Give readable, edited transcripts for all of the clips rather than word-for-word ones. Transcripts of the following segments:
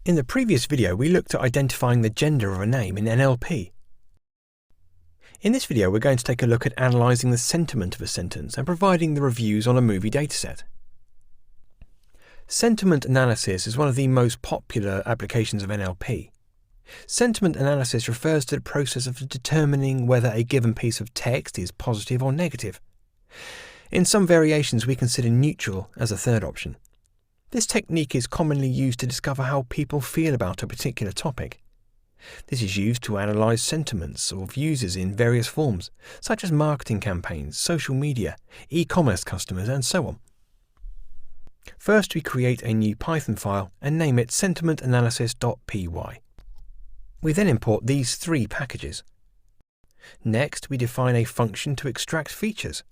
In the previous video, we looked at identifying the gender of a name in NLP. In this video, we're going to take a look at analysing the sentiment of a sentence and providing the reviews on a movie dataset. Sentiment analysis is one of the most popular applications of NLP. Sentiment analysis refers to the process of determining whether a given piece of text is positive or negative. In some variations, we consider neutral as a third option. This technique is commonly used to discover how people feel about a particular topic. This is used to analyse sentiments of users in various forms, such as marketing campaigns, social media, e-commerce customers, and so on. First, we create a new Python file and name it sentimentanalysis.py. We then import these three packages. Next, we define a function to extract features.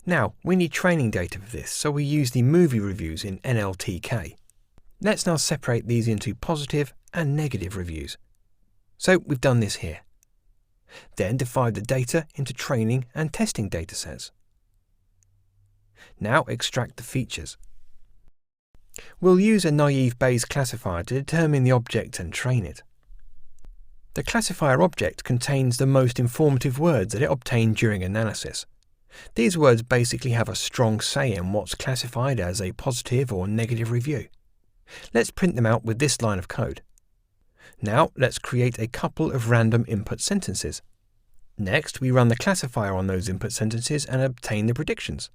Now, we need training data for this, so we use the movie reviews in NLTK. Let's now separate these into positive and negative reviews. So we've done this here. Then divide the data into training and testing datasets. Now extract the features. We'll use a naive Bayes classifier to determine the object and train it. The classifier object contains the most informative words that it obtained during analysis. These words basically have a strong say in what's classified as a positive or negative review. Let's print them out with this line of code. Now let's create a couple of random input sentences. Next, we run the classifier on those input sentences and obtain the predictions.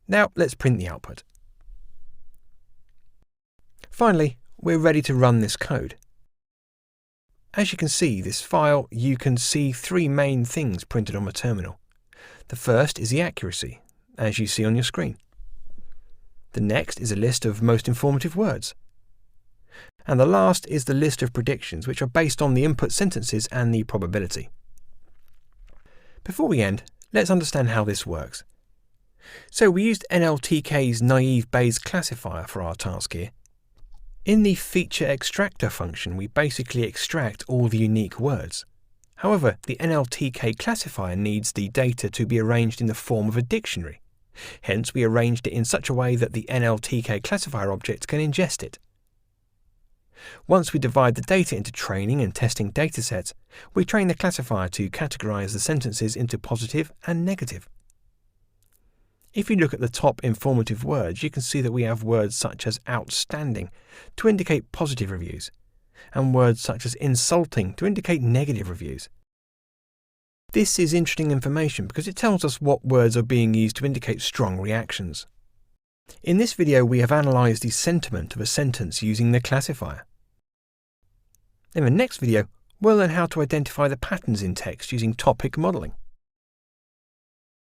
Now let's print the output. Finally, we're ready to run this code. As you can see, this file, you can see three main things printed on the terminal. The first is the accuracy, as you see on your screen. The next is a list of most informative words. And the last is the list of predictions, which are based on the input sentences and the probability. Before we end, let's understand how this works. So we used NLTK's naive Bayes classifier for our task here. In the feature extractor function, we basically extract all the unique words. However, the NLTK classifier needs the data to be arranged in the form of a dictionary. Hence, we arranged it in such a way that the NLTK classifier object can ingest it. Once we divide the data into training and testing datasets, we train the classifier to categorize the sentences into positive and negative. If you look at the top informative words, you can see that we have words such as outstanding to indicate positive reviews, and words such as insulting to indicate negative reviews. This is interesting information because it tells us what words are being used to indicate strong reactions. In this video, we have analysed the sentiment of a sentence using the classifier. In the next video, we'll learn how to identify the patterns in text using topic modelling.